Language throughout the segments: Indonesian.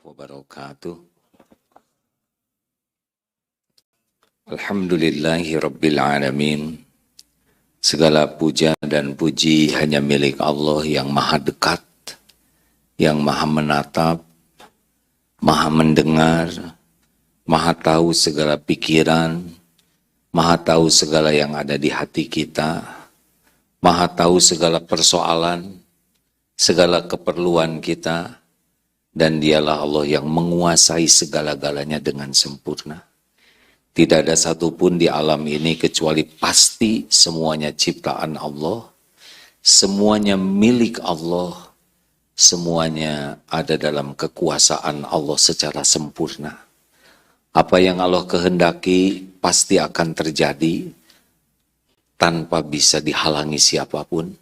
wabarakatuh. Alhamdulillahi rabbil alamin. Segala puja dan puji hanya milik Allah yang maha dekat, yang maha menatap, maha mendengar, maha tahu segala pikiran, maha tahu segala yang ada di hati kita, maha tahu segala persoalan, segala keperluan kita, dan dialah Allah yang menguasai segala-galanya dengan sempurna. Tidak ada satupun di alam ini kecuali pasti semuanya ciptaan Allah, semuanya milik Allah, semuanya ada dalam kekuasaan Allah secara sempurna. Apa yang Allah kehendaki pasti akan terjadi tanpa bisa dihalangi siapapun,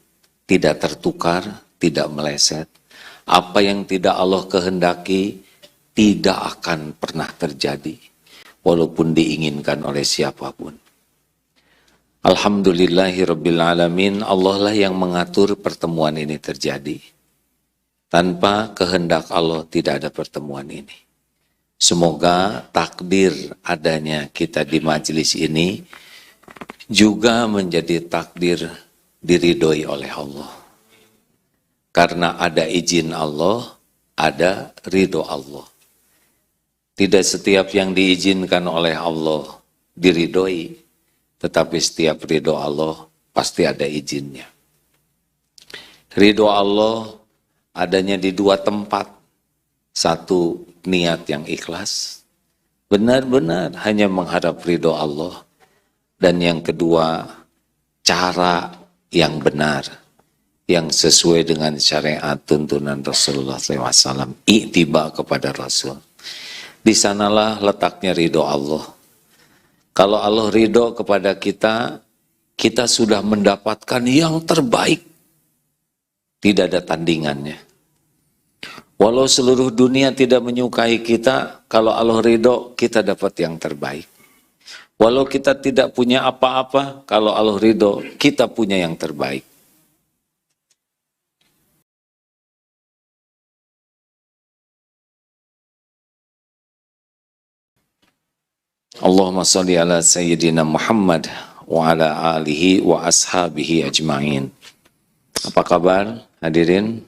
tidak tertukar, tidak meleset. Apa yang tidak Allah kehendaki tidak akan pernah terjadi, walaupun diinginkan oleh siapapun. Alhamdulillahirrabbilalamin, Allah lah yang mengatur pertemuan ini terjadi. Tanpa kehendak Allah tidak ada pertemuan ini. Semoga takdir adanya kita di majelis ini juga menjadi takdir diridhoi oleh Allah. Karena ada izin Allah, ada ridho Allah. Tidak setiap yang diizinkan oleh Allah diridhoi, tetapi setiap ridho Allah pasti ada izinnya. Ridho Allah adanya di dua tempat. Satu, niat yang ikhlas, benar-benar hanya mengharap ridho Allah. Dan yang kedua, cara yang benar, yang sesuai dengan syariat tuntunan Rasulullah SAW, iktiba kepada Rasul. Di sanalah letaknya ridho Allah. Kalau Allah ridho kepada kita, kita sudah mendapatkan yang terbaik. Tidak ada tandingannya. Walau seluruh dunia tidak menyukai kita, kalau Allah ridho, kita dapat yang terbaik. Walau kita tidak punya apa-apa, kalau Allah ridho, kita punya yang terbaik. Allahumma salli ala Sayyidina Muhammad wa ala alihi wa ashabihi ajma'in. Apa kabar hadirin?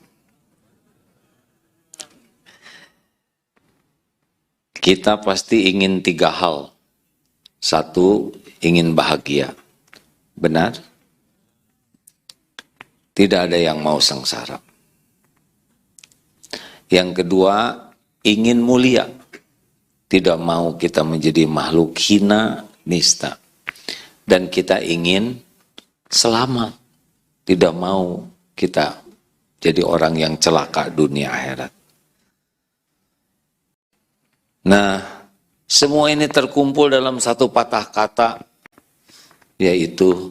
Kita pasti ingin tiga hal. Satu, ingin bahagia. Benar? Tidak ada yang mau sengsara. Yang kedua, ingin mulia. Tidak mau kita menjadi makhluk hina, nista. Dan kita ingin selamat. Tidak mau kita jadi orang yang celaka dunia akhirat. Nah, semua ini terkumpul dalam satu patah kata, yaitu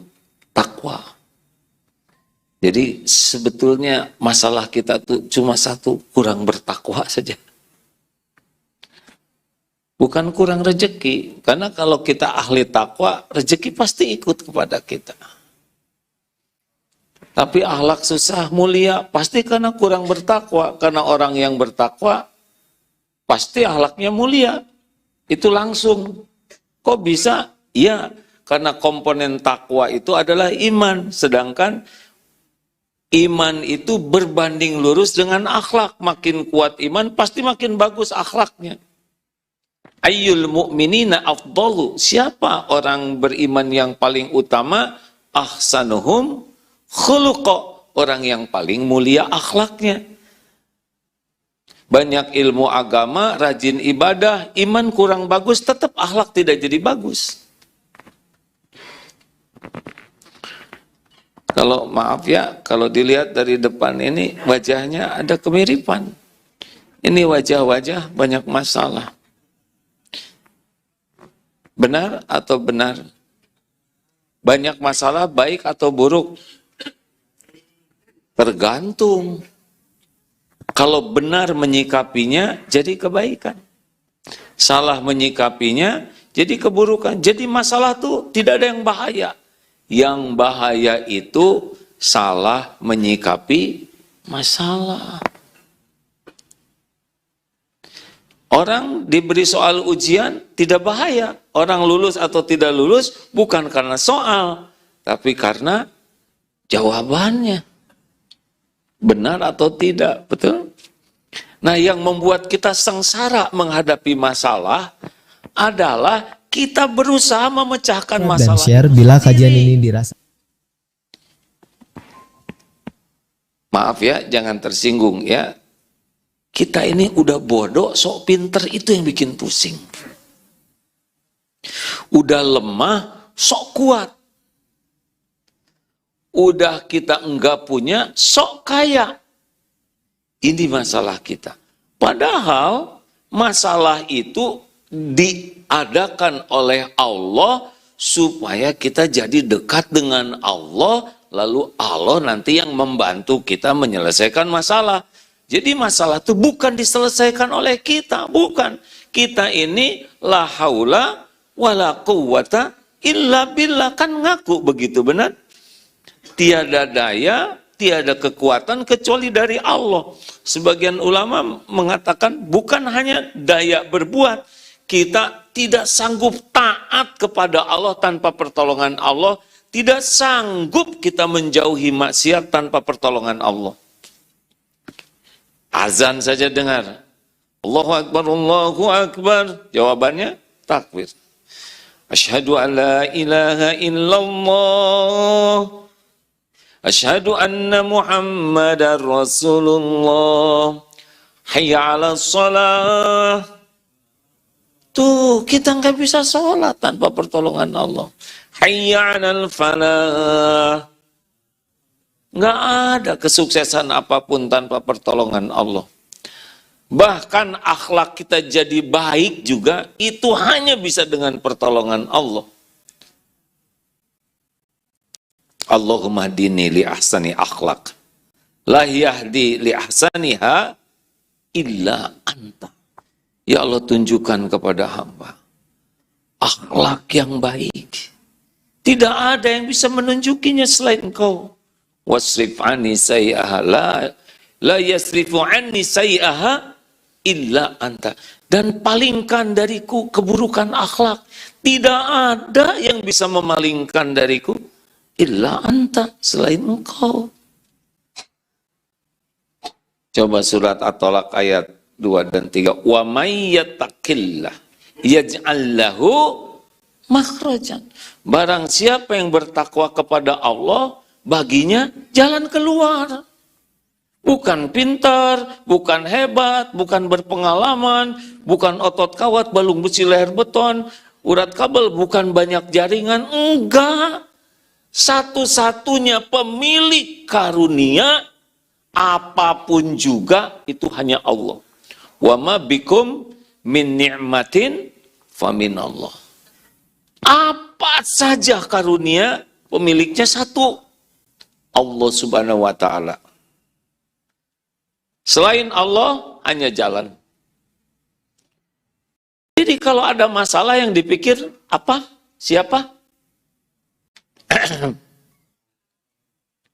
takwa. Jadi sebetulnya masalah kita tuh cuma satu, kurang bertakwa saja. Bukan kurang rezeki, karena kalau kita ahli takwa, rezeki pasti ikut kepada kita. Tapi akhlak susah, mulia, pasti karena kurang bertakwa. Karena orang yang bertakwa, pasti akhlaknya mulia. Itu langsung. Kok bisa? Ya, karena komponen takwa itu adalah iman. Sedangkan iman itu berbanding lurus dengan akhlak. Makin kuat iman, pasti makin bagus akhlaknya. Ayyul mu'minina afdalu. Siapa orang beriman yang paling utama? Ahsanuhum khuluqa. Orang yang paling mulia akhlaknya. Banyak ilmu agama, rajin ibadah, iman kurang bagus, tetap akhlak tidak jadi bagus. Kalau maaf ya, kalau dilihat dari depan ini wajahnya ada kemiripan. Ini wajah-wajah banyak masalah. Benar atau benar? Banyak masalah baik atau buruk? Tergantung. Kalau benar menyikapinya, jadi kebaikan. Salah menyikapinya, jadi keburukan. Jadi masalah itu tidak ada yang bahaya. Yang bahaya itu salah menyikapi masalah. Orang diberi soal ujian tidak bahaya. Orang lulus atau tidak lulus bukan karena soal, tapi karena jawabannya. Benar atau tidak, betul? Nah, yang membuat kita sengsara menghadapi masalah adalah kita berusaha memecahkan masalah. Dan share bila kajian ini dirasa. Maaf ya, jangan tersinggung ya. Kita ini udah bodoh, sok pinter, itu yang bikin pusing. Udah lemah, sok kuat. Udah kita enggak punya, sok kaya. Ini masalah kita. Padahal masalah itu diadakan oleh Allah supaya kita jadi dekat dengan Allah, lalu Allah nanti yang membantu kita menyelesaikan masalah. Jadi masalah itu bukan diselesaikan oleh kita, bukan. Kita ini la haula wala quwwata illa billah, kan ngaku begitu, benar? Tiada daya, tiada kekuatan kecuali dari Allah. Sebagian ulama mengatakan bukan hanya daya berbuat, kita tidak sanggup taat kepada Allah tanpa pertolongan Allah, tidak sanggup kita menjauhi maksiat tanpa pertolongan Allah. Azan saja dengar, Allahu Akbar, Allahu Akbar. Jawabannya takbir. Asyhadu an la ilaha illallah. Asyhadu anna Muhammadar Rasulullah. Hayya 'alas shalah. Tuh, kita nggak bisa sholat tanpa pertolongan Allah. Hayya 'alal falah. Nggak ada kesuksesan apapun tanpa pertolongan Allah. Bahkan akhlak kita jadi baik juga, itu hanya bisa dengan pertolongan Allah. Allahumma hdini li ahsani akhlak. La yahdi li ahsaniha illa anta. Ya Allah, tunjukkan kepada hamba akhlak yang baik. Tidak ada yang bisa menunjukinya selain Engkau. Wasrif anni sayyi'aha la yasrifu anni sayyi'aha illa anta. Dan palingkan dariku keburukan akhlak. Tidak ada yang bisa memalingkan dariku illa anta, selain Engkau. Coba surat At-Tolak ayat 2 dan 3. Wa may yattaqillah yaj'al lahu makhrajan. Barang siapa yang bertakwa kepada Allah, baginya jalan keluar. Bukan pintar, bukan hebat, bukan berpengalaman, bukan otot kawat, balung besi, leher beton, urat kabel, bukan banyak jaringan. Enggak. Satu-satunya pemilik karunia, apapun juga, itu hanya Allah. Wa ma bikum min ni'matin faminallah. Apa saja karunia, pemiliknya satu. Allah Subhanahu wa ta'ala. Selain Allah, hanya jalan. Jadi kalau ada masalah yang dipikir, apa? Siapa?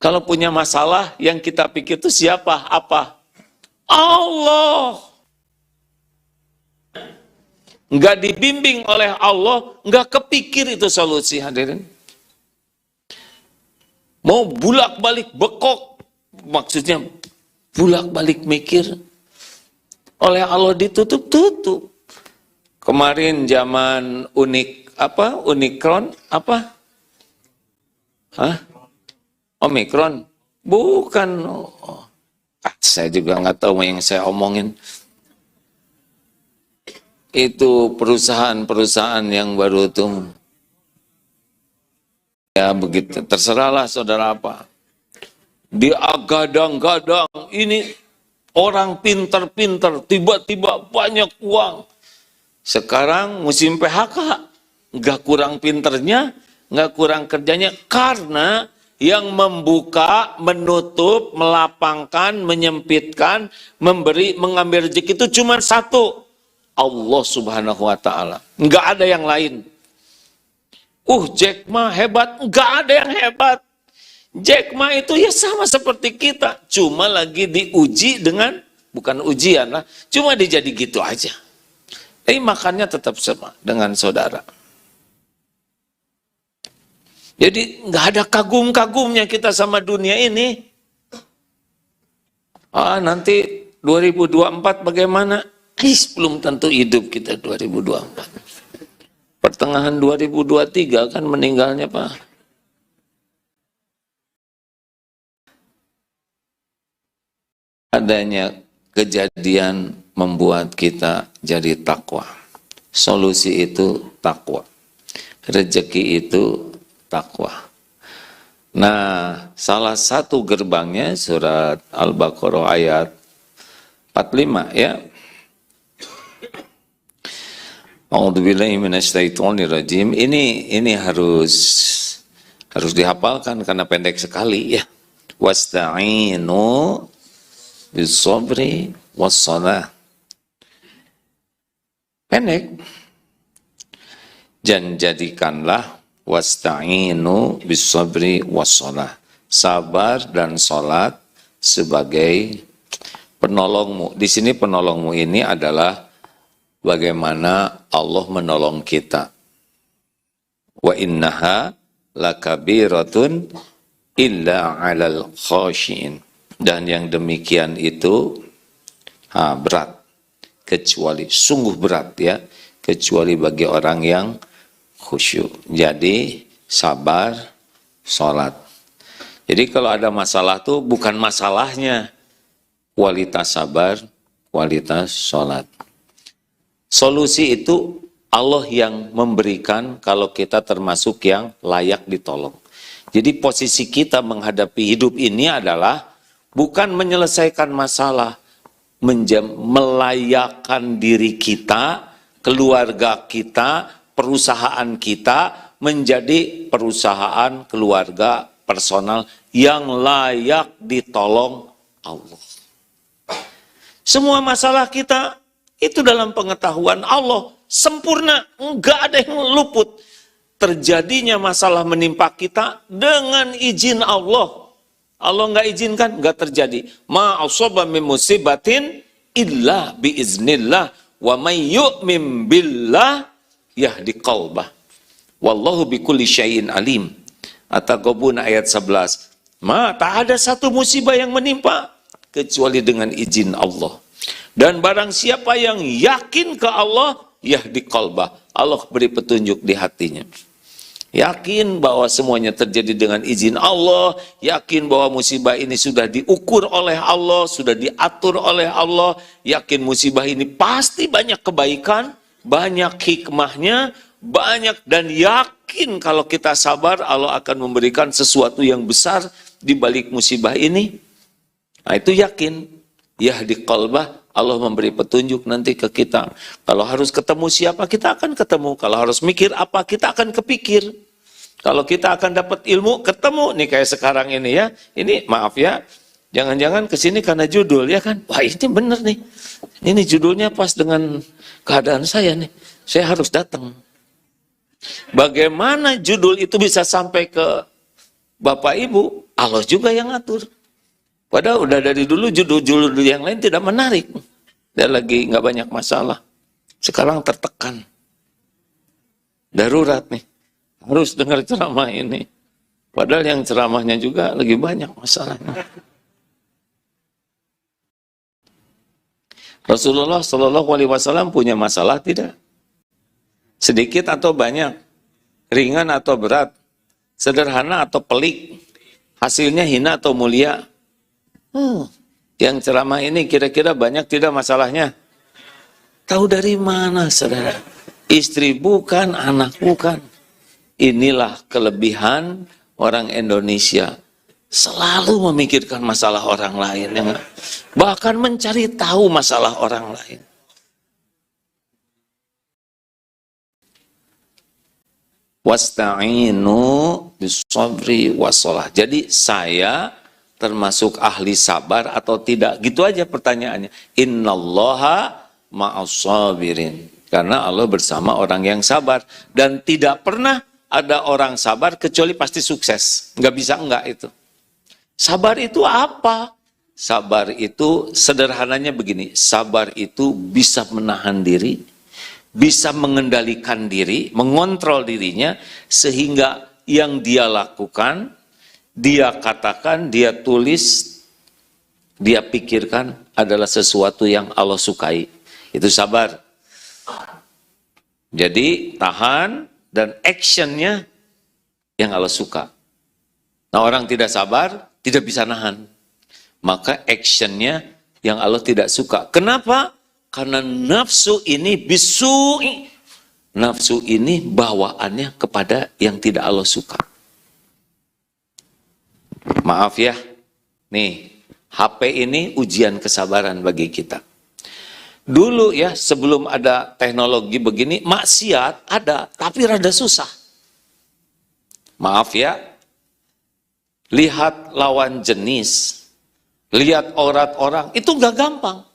Kalau punya masalah, yang kita pikir itu siapa? Apa? Allah. Enggak dibimbing oleh Allah, enggak kepikir itu solusi, hadirin. Mau bulak-balik bekok, maksudnya bulak-balik mikir, oleh Allah ditutup-tutup. Kemarin zaman Omikron, Omikron, bukan. Saya juga nggak tahu yang saya omongin. Itu perusahaan-perusahaan yang baru tuh. Ya begitu, terserahlah saudara apa. Diagadang-gadang, ini orang pintar-pintar, tiba-tiba banyak uang. Sekarang musim PHK, nggak kurang pinternya, nggak kurang kerjanya, karena yang membuka, menutup, melapangkan, menyempitkan, memberi, mengambil rezeki itu cuma satu, Allah Subhanahu wa ta'ala. Nggak ada yang lain. Jack Ma hebat, nggak ada yang hebat. Jack Ma itu ya sama seperti kita, cuma lagi diuji dengan, bukan ujian lah, cuma dijadi gitu aja. Makannya tetap sama dengan saudara. Jadi nggak ada kagum-kagumnya kita sama dunia ini. Nanti 2024 bagaimana? Belum tentu hidup kita 2024. Pertengahan 2023 kan meninggalnya Pak. Adanya kejadian membuat kita jadi takwa. Solusi itu takwa. Rezeki itu takwa. Nah, salah satu gerbangnya surat Al-Baqarah ayat 45 ya. A'udzubillahi minasyaitonirrajim. Ini harus dihafalkan karena pendek sekali ya. Wasta'inu bis-sabri was-shalah. Pendek. Dan jadikanlah wasta'inu bis-sabri was-shalah. Sabar dan salat sebagai penolongmu. Di sini penolongmu ini adalah bagaimana Allah menolong kita. Wa innaha lakabiratun illa 'alal khashiin. Dan yang demikian itu berat, kecuali sungguh berat ya, kecuali bagi orang yang khusyuk. Jadi sabar, sholat. Jadi kalau ada masalah tuh bukan masalahnya kualitas sabar, kualitas sholat. Solusi itu Allah yang memberikan kalau kita termasuk yang layak ditolong. Jadi posisi kita menghadapi hidup ini adalah bukan menyelesaikan masalah, melayakkan diri kita, keluarga kita, perusahaan kita menjadi perusahaan keluarga personal yang layak ditolong Allah. Semua masalah kita itu dalam pengetahuan Allah sempurna, enggak ada yang luput. Terjadinya masalah menimpa kita dengan izin Allah. Allah enggak izinkan, enggak terjadi. Ma asaba min musibatin illa biiznillah wa may yu'min billah yahdi qalbah. Wallahu bikulli syai'in alim. At-Taghabun ayat 11. Tak ada satu musibah yang menimpa kecuali dengan izin Allah. Dan barang siapa yang yakin ke Allah, yahdi qalbah. Allah beri petunjuk di hatinya. Yakin bahwa semuanya terjadi dengan izin Allah, yakin bahwa musibah ini sudah diukur oleh Allah, sudah diatur oleh Allah, yakin musibah ini pasti banyak kebaikan, banyak hikmahnya, banyak, dan yakin kalau kita sabar Allah akan memberikan sesuatu yang besar di balik musibah ini. Nah, itu yakin. Yahdi qalbah, Allah memberi petunjuk nanti ke kita. Kalau harus ketemu siapa, kita akan ketemu. Kalau harus mikir apa, kita akan kepikir. Kalau kita akan dapat ilmu, ketemu. Nih kayak sekarang ini ya. Ini maaf ya, jangan-jangan kesini karena judul ya kan. Wah ini bener nih. Ini judulnya pas dengan keadaan saya nih. Saya harus datang. Bagaimana judul itu bisa sampai ke Bapak Ibu? Allah juga yang ngatur. Padahal udah dari dulu judul-judul yang lain tidak menarik. Dan lagi nggak banyak masalah. Sekarang tertekan. Darurat nih. Harus dengar ceramah ini. Padahal yang ceramahnya juga lagi banyak masalahnya. Rasulullah SAW punya masalah tidak? Sedikit atau banyak? Ringan atau berat? Sederhana atau pelik? Hasilnya hina atau mulia? Yang ceramah ini kira-kira banyak tidak masalahnya? Tahu dari mana saudara? Istri bukan, anak bukan. Inilah kelebihan orang Indonesia. Selalu memikirkan masalah orang lain. Bahkan mencari tahu masalah orang lain. Wasta'inu bis-sabri was-shalah. Jadi saya termasuk ahli sabar atau tidak? Gitu aja pertanyaannya. Innallaha ma'as-sabirin. Karena Allah bersama orang yang sabar. Dan tidak pernah ada orang sabar kecuali pasti sukses. Nggak bisa enggak itu. Sabar itu apa? Sabar itu sederhananya begini. Sabar itu bisa menahan diri. bisa mengendalikan diri, mengontrol dirinya, sehingga yang dia lakukan, dia katakan, dia tulis, dia pikirkan adalah sesuatu yang Allah sukai. Itu sabar. Jadi tahan dan actionnya yang Allah suka. Nah, orang tidak sabar tidak bisa nahan. Maka actionnya yang Allah tidak suka. Kenapa? Karena nafsu ini bisu'i. Nafsu ini bawaannya kepada yang tidak Allah suka. Maaf ya, nih HP ini ujian kesabaran bagi kita. Dulu ya, sebelum ada teknologi begini, maksiat ada, tapi rada susah. Maaf ya, lihat lawan jenis, lihat aurat orang, itu gak gampang.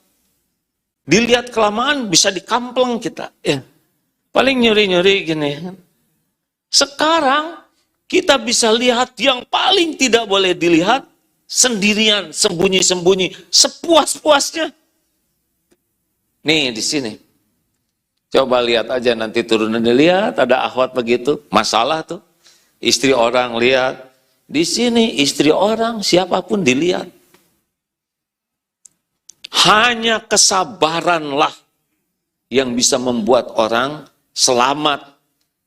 Dilihat kelamaan bisa dikampleng kita. Ya. Paling nyuri-nyuri gini. Sekarang kita bisa lihat yang paling tidak boleh dilihat sendirian, sembunyi-sembunyi, sepuas-puasnya. Nih di sini. Coba lihat aja nanti turunan dilihat ada akhwat begitu, masalah tuh. Istri orang lihat. Di sini istri orang siapapun dilihat. Hanya kesabaranlah yang bisa membuat orang selamat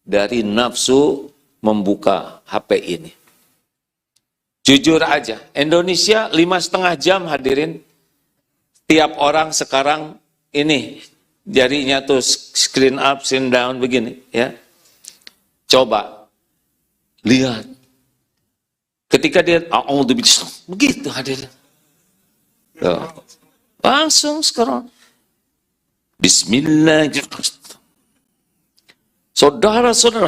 dari nafsu membuka HP ini. Jujur aja, Indonesia 5,5 jam hadirin. Tiap orang sekarang ini jarinya tuh screen up, screen down begini ya. Coba lihat. Ketika dia begitu hadirin. Tuh. Langsung sekarang. Bismillahirrahmanirrahim. Saudara-saudara,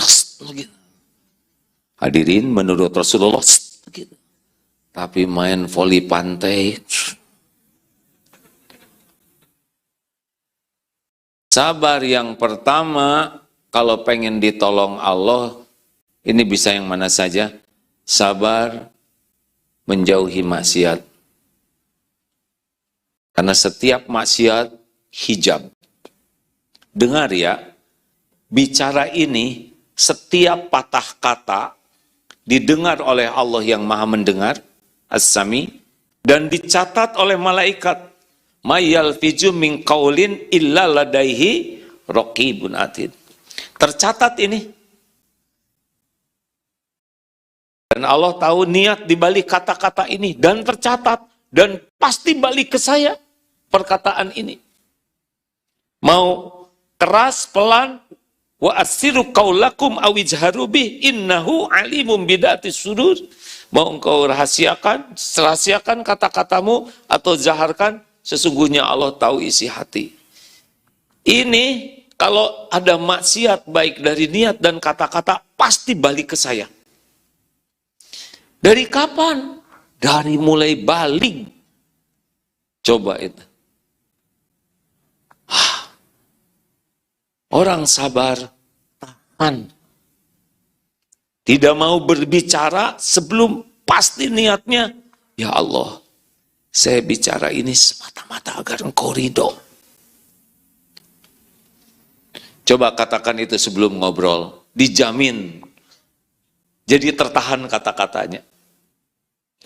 hadirin menurut Rasulullah, tapi main voli pantai. Sabar yang pertama, kalau pengen ditolong Allah, ini bisa yang mana saja. Sabar menjauhi maksiat. Karena setiap maksiat hijab. Dengar ya, bicara ini setiap patah kata didengar oleh Allah yang Maha Mendengar, As-Sami, dan dicatat oleh malaikat. May yalfiju min qaulin illa ladaihi raqibun atid. Tercatat ini. Dan Allah tahu niat di balik kata-kata ini dan tercatat. Dan pasti balik ke saya perkataan ini. Mau keras, pelan, wa asiru qaulakum awijharu bih innahu alimun bidatis sudur. Mau engkau rahasiakan kata-katamu atau zaharkan, sesungguhnya Allah tahu isi hati. Ini kalau ada maksiat baik dari niat dan kata-kata pasti balik ke saya. Dari kapan? Dari mulai balik. Coba itu. Orang sabar, tahan. Tidak mau berbicara sebelum pasti niatnya, ya Allah, saya bicara ini semata-mata agar engkau ridho. Coba katakan itu sebelum ngobrol. Dijamin. Jadi tertahan kata-katanya.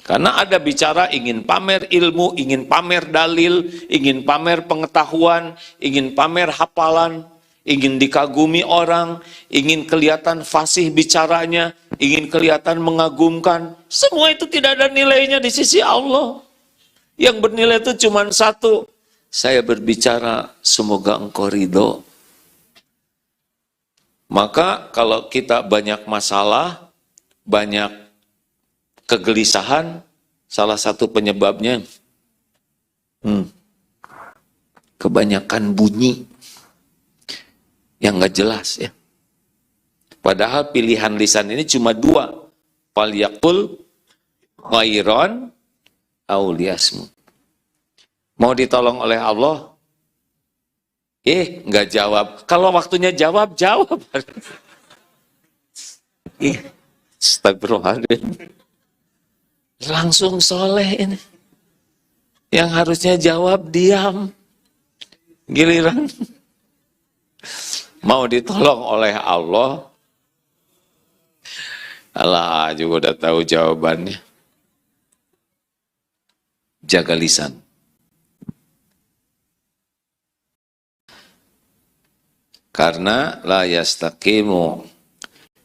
Karena ada bicara ingin pamer ilmu, ingin pamer dalil, ingin pamer pengetahuan, ingin pamer hafalan, ingin dikagumi orang, ingin kelihatan fasih bicaranya, ingin kelihatan mengagumkan. Semua itu tidak ada nilainya di sisi Allah. Yang bernilai itu cuma satu. Saya berbicara semoga engkau ridho. Maka kalau kita banyak masalah, banyak kegelisahan, salah satu penyebabnya kebanyakan bunyi yang nggak jelas ya. Padahal pilihan lisan ini cuma dua, falyaqul khairan aw liyasmut. Mau ditolong oleh Allah, nggak jawab. Kalau waktunya jawab, jawab. Astagfirullahaladzim. Langsung soleh ini. Yang harusnya jawab diam. Giliran. mau ditolong oleh Allah, Allah juga udah tahu jawabannya. Jaga lisan. Karena la yastaqimu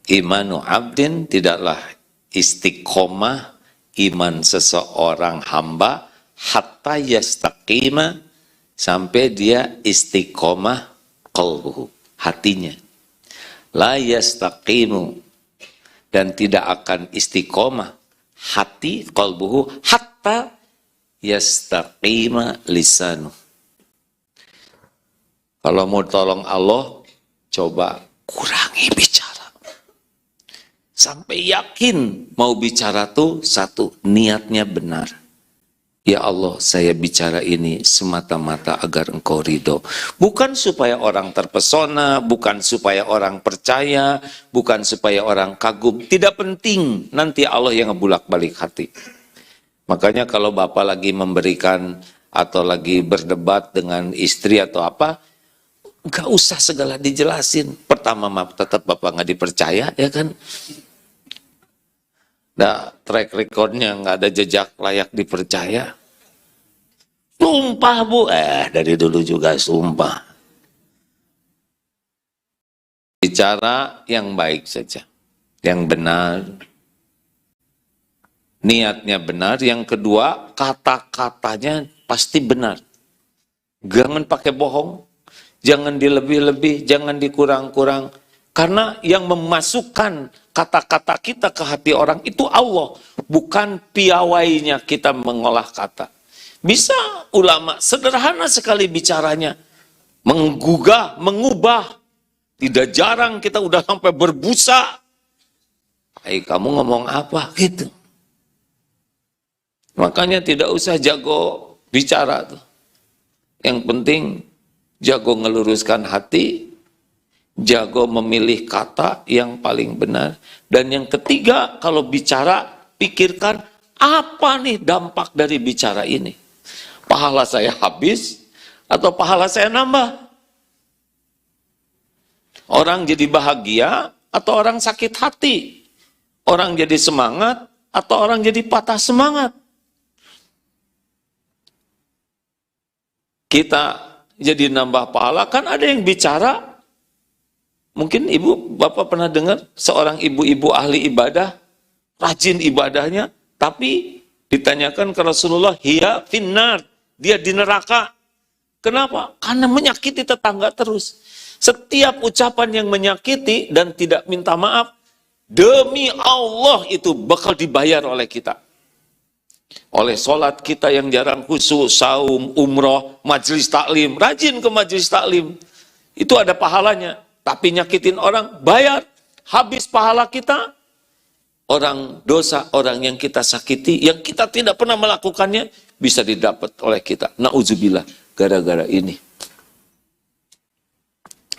imanu abdin, tidaklah istiqomah iman seseorang hamba hatta yastaqima, sampai dia istiqomah qalbuhu, hatinya. La yastaqimu, dan tidak akan istiqomah hati qalbuhu hatta yastaqima lisanu. Kalau mau tolong Allah, coba kurangi bicara. Sampai yakin mau bicara tuh satu, niatnya benar. Ya Allah, saya bicara ini semata-mata agar Engkau ridho. Bukan supaya orang terpesona, bukan supaya orang percaya, bukan supaya orang kagum. Tidak penting, nanti Allah yang ngebulak-balik hati. Makanya kalau Bapak lagi memberikan atau lagi berdebat dengan istri atau apa, nggak usah segala dijelasin. Pertama, tetap Bapak nggak dipercaya, ya kan? Nah, track recordnya nggak ada jejak layak dipercaya. Sumpah Bu, dari dulu juga sumpah. Bicara yang baik saja, yang benar, niatnya benar. Yang kedua, kata-katanya pasti benar. Jangan pakai bohong. Jangan dilebih-lebih, jangan dikurang-kurang. Karena yang memasukkan kata-kata kita ke hati orang itu Allah. Bukan piawainya kita mengolah kata. Bisa ulama sederhana sekali bicaranya. Menggugah, mengubah. Tidak jarang kita udah sampai berbusa. Kamu ngomong apa? Gitu. Makanya tidak usah jago bicara tuh. Yang penting jago ngeluruskan hati, jago memilih kata yang paling benar. Dan yang ketiga, kalau bicara, pikirkan apa nih dampak dari bicara ini. Pahala saya habis atau pahala saya nambah? Orang jadi bahagia atau orang sakit hati? Orang jadi semangat atau orang jadi patah semangat? Kita jadi nambah pahala, kan ada yang bicara. Mungkin ibu, bapak pernah dengar seorang ibu-ibu ahli ibadah, rajin ibadahnya, tapi ditanyakan ke Rasulullah, hiya finnar, dia di neraka. Kenapa? Karena menyakiti tetangga terus. Setiap ucapan yang menyakiti dan tidak minta maaf, demi Allah itu bakal dibayar oleh kita. Oleh sholat kita yang jarang khusyuk, saum, umroh, majelis taklim, rajin ke majelis taklim, itu ada pahalanya. Tapi nyakitin orang, bayar, habis pahala kita. Orang dosa, orang yang kita sakiti, yang kita tidak pernah melakukannya, bisa didapat oleh kita. Na'udzubillah, gara-gara ini.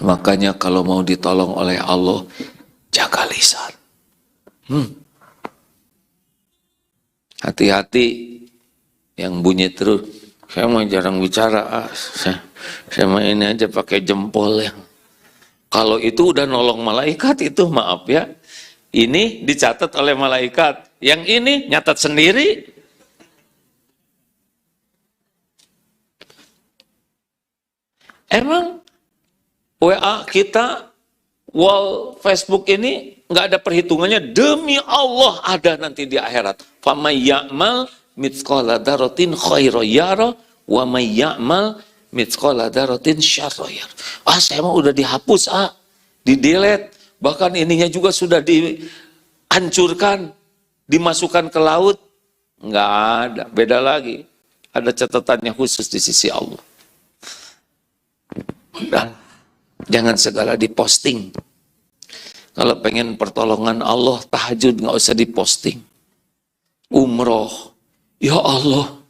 Makanya kalau mau ditolong oleh Allah, jaga lisan. Hati-hati yang bunyi terus. Saya mah jarang bicara, saya mah ini aja pakai jempol yang. Kalau itu udah nolong malaikat itu maaf ya. Ini dicatat oleh malaikat. Yang ini nyatat sendiri. Emang WA kita, wall Facebook ini nggak ada perhitungannya, demi Allah ada nanti di akhirat. Faman ya'mal mithqala dzarratin khairan yara wa may ya'mal mithqala dzarratin syarran yara. Saya mah udah dihapus, di-delete, bahkan ininya juga sudah dihancurkan, dimasukkan ke laut. Nggak ada, beda lagi. Ada catatannya khusus di sisi Allah. Udah, jangan segala diposting. Kalau pengen pertolongan Allah, tahajud nggak usah diposting. Umroh, ya Allah,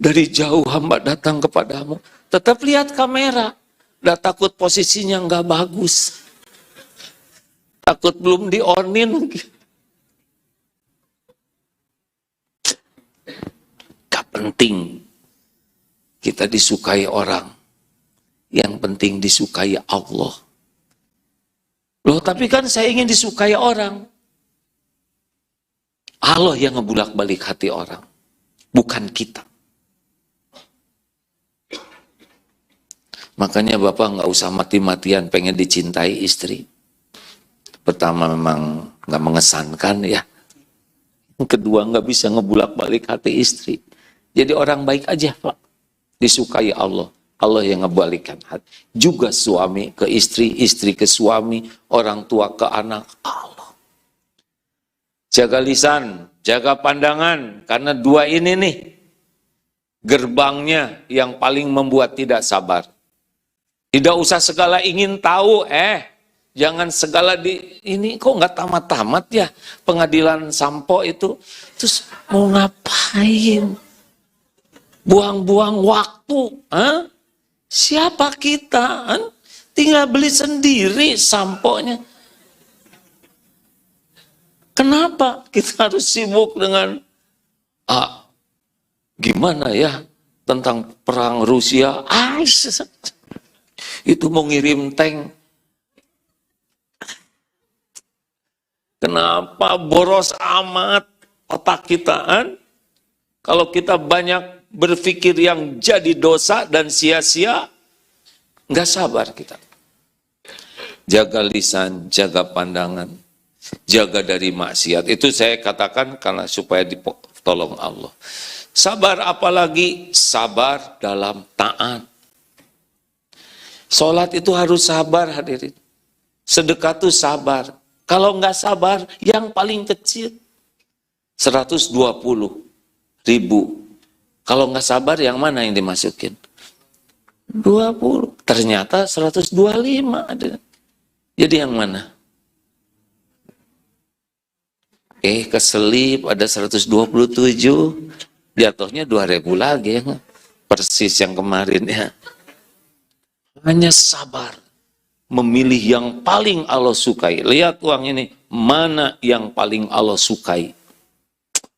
dari jauh hamba datang kepadamu. Tetap lihat kamera, udah takut posisinya nggak bagus. Takut belum di-onin. Gak penting kita disukai orang. Yang penting disukai Allah. Loh, tapi kan saya ingin disukai orang. Allah yang ngebulak-balik hati orang, bukan kita. Makanya Bapak nggak usah mati-matian pengen dicintai istri. Pertama memang nggak mengesankan ya. Kedua nggak bisa ngebulak-balik hati istri. Jadi orang baik aja Pak. Disukai Allah. Allah yang ngebalikkan hati. Juga suami ke istri, istri ke suami, orang tua ke anak. Allah. Jaga lisan, jaga pandangan. Karena dua ini nih, gerbangnya yang paling membuat tidak sabar. Tidak usah segala ingin tahu, jangan segala ini kok nggak tamat-tamat ya pengadilan Sampo itu. Terus mau ngapain? Buang-buang waktu, Siapa kita? Tinggal beli sendiri samponya. Kenapa kita harus sibuk dengan gimana ya tentang perang Rusia? Itu mau ngirim tank. Kenapa boros amat otak kita? Kalau kita banyak berpikir yang jadi dosa dan sia-sia, nggak sabar kita. Jaga lisan, jaga pandangan, jaga dari maksiat. Itu saya katakan karena supaya ditolong Allah. Sabar apalagi? Sabar dalam taat. Sholat itu harus sabar hadirin. Sedekah itu sabar. Kalau nggak sabar, yang paling kecil 120.000. Kalau nggak sabar, yang mana yang dimasukin? 20. Ternyata 125 ada. Jadi yang mana? Keselip ada 127. Jatuhnya 2.000 lagi ya. Persis yang kemarin ya. Hanya sabar. Memilih yang paling Allah sukai. Lihat uang ini. Mana yang paling Allah sukai?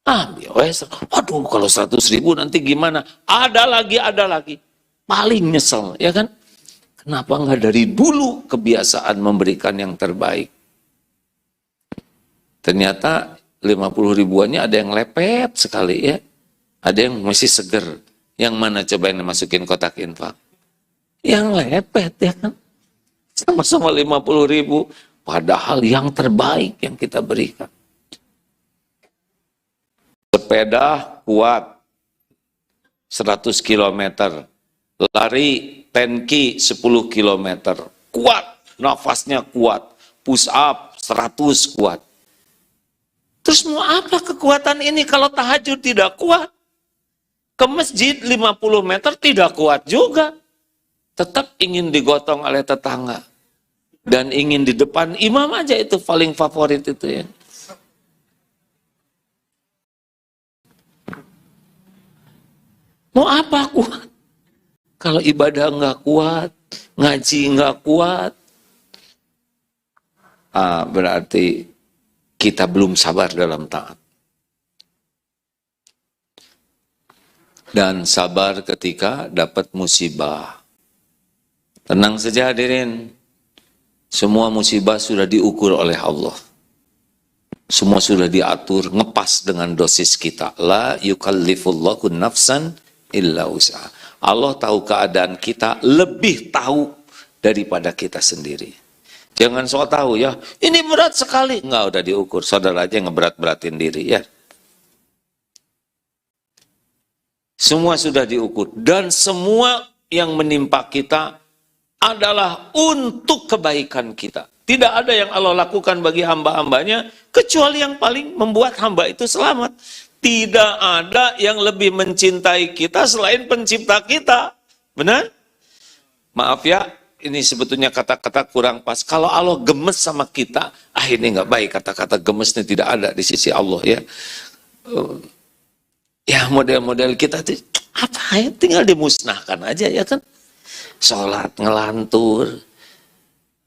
Aduh kalau 100.000 nanti gimana? Ada lagi. Paling nyesel, ya kan? Kenapa nggak dari dulu kebiasaan memberikan yang terbaik? Ternyata 50 ribuannya ada yang lepet sekali ya. Ada yang masih seger. Yang mana coba yang dimasukin kotak infak? Yang lepet ya kan? Sama-sama 50.000. Padahal yang terbaik yang kita berikan. Sepeda kuat 100 km, lari 10K 10 km, kuat, nafasnya kuat, push up 100 kuat. Terus mau apa kekuatan ini kalau tahajud tidak kuat? Ke masjid 50 meter tidak kuat juga. Tetap ingin digotong oleh tetangga. Dan ingin di depan imam aja itu paling favorit itu ya. Mau apa kuat? Kalau ibadah nggak kuat, ngaji nggak kuat, berarti kita belum sabar dalam taat. Dan sabar ketika dapat musibah. Tenang saja hadirin, semua musibah sudah diukur oleh Allah. Semua sudah diatur, ngepas dengan dosis kita. La yukallifullahu nafsan illa usaha. Allah tahu keadaan kita, lebih tahu daripada kita sendiri. Jangan sok tahu ya, ini berat sekali. Enggak, udah diukur. Saudara aja ngeberat-beratin diri ya. Semua sudah diukur. Dan semua yang menimpa kita adalah untuk kebaikan kita. Tidak ada yang Allah lakukan bagi hamba-hambanya, kecuali yang paling membuat hamba itu selamat. Tidak ada yang lebih mencintai kita selain pencipta kita. Benar? Maaf ya, ini sebetulnya kata-kata kurang pas. Kalau Allah gemes sama kita, ini nggak baik. Kata-kata gemesnya tidak ada di sisi Allah ya. Ya model-model kita itu apa ya? Tinggal dimusnahkan aja ya kan. Sholat ngelantur,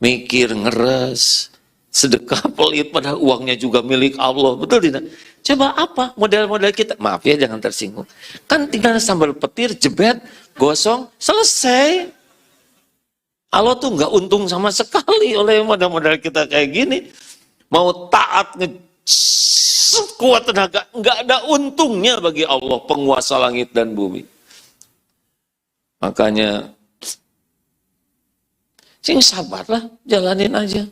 mikir ngeres, sedekah pelit pada uangnya juga milik Allah. Betul tidak? Coba apa model-model kita? Maaf ya, jangan tersinggung. Kan tinggal sambal petir, jebet, gosong, selesai. Allah tuh nggak untung sama sekali oleh modal-modal kita kayak gini. Mau taat kuat tenaga, nggak ada untungnya bagi Allah, penguasa langit dan bumi. Makanya, sing sabarlah, jalanin aja.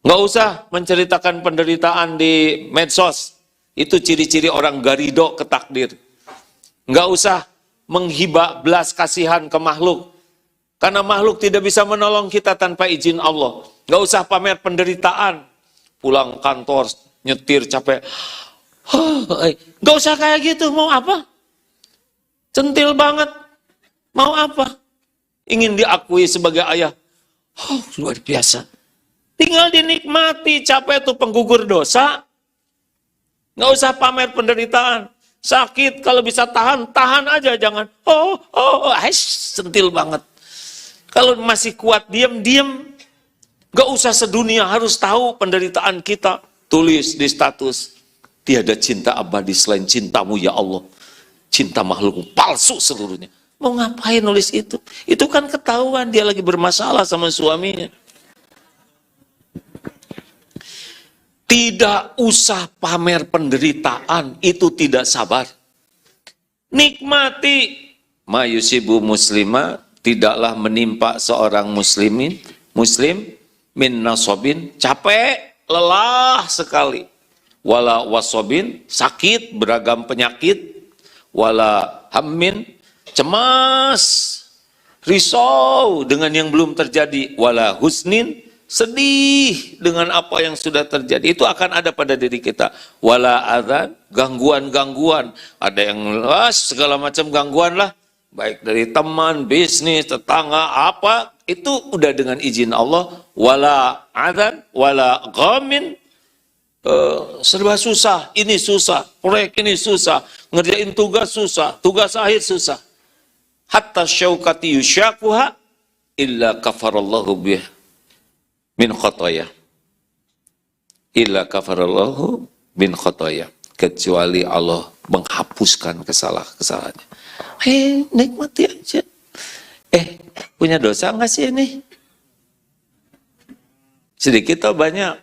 Nggak usah menceritakan penderitaan di medsos. Itu ciri-ciri orang garido ke takdir. Nggak usah menghibah belas kasihan ke makhluk. Karena makhluk tidak bisa menolong kita tanpa izin Allah. Nggak usah pamer penderitaan. Pulang kantor, nyetir, capek. Nggak usah kayak gitu, mau apa? Centil banget. Mau apa? Ingin diakui sebagai ayah. Luar biasa. Tinggal dinikmati, capek itu penggugur dosa. Nggak usah pamer penderitaan. Sakit, kalau bisa tahan, tahan aja, jangan. Centil banget. Kalau masih kuat, diam-diam. Gak usah sedunia harus tahu penderitaan kita. Tulis di status. Tiada cinta abadi selain cintamu ya Allah. Cinta makhluk palsu seluruhnya. Mau ngapain nulis itu? Itu kan ketahuan dia lagi bermasalah sama suaminya. Tidak usah pamer penderitaan. Itu tidak sabar. Nikmati. Ma yusibu muslimah. Tidaklah menimpa seorang muslim min nasobin, capek, lelah sekali. Wala wasobin, sakit, beragam penyakit. Wala hammin, cemas, risau dengan yang belum terjadi. Wala husnin, sedih dengan apa yang sudah terjadi. Itu akan ada pada diri kita. Wala adzan, gangguan-gangguan. Ada yang segala macam gangguan lah. Baik dari teman, bisnis, tetangga, apa, itu udah dengan izin Allah. Wala adzan, wala ghamin, serba susah, ini susah, proyek ini susah, ngerjain tugas susah, tugas akhir susah. Hatta syaukati yusyakuha, illa kafarallahu bih min khotoya. Illa kafarallahu min khotoya. Kecuali Allah menghapuskan kesalahan-kesalahannya. Nikmati aja. Punya dosa nggak sih ini? Sedikit atau banyak?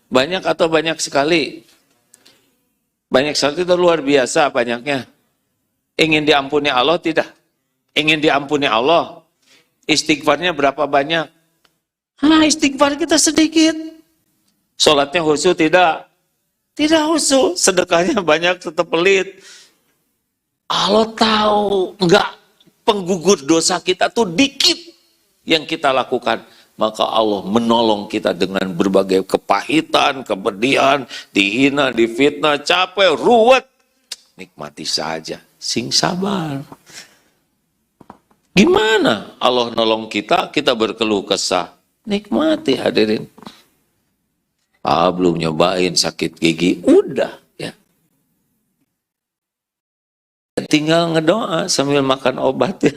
Banyak atau banyak sekali? Banyak sekali itu luar biasa banyaknya. Ingin diampuni Allah tidak? Ingin diampuni Allah? Istighfarnya berapa banyak? Istighfar kita sedikit. Sholatnya khusyuk tidak? Tidak khusyuk. Sedekahnya banyak tetap pelit. Allah tahu enggak penggugur dosa kita tuh dikit yang kita lakukan. Maka Allah menolong kita dengan berbagai kepahitan, kepedihan, dihina, difitnah, capek, ruwet. Nikmati saja, sing sabar. Gimana Allah nolong kita, kita berkeluh kesah. Nikmati hadirin. Belum nyobain sakit gigi, udah ya. Tinggal ngedoa sambil makan obat ya.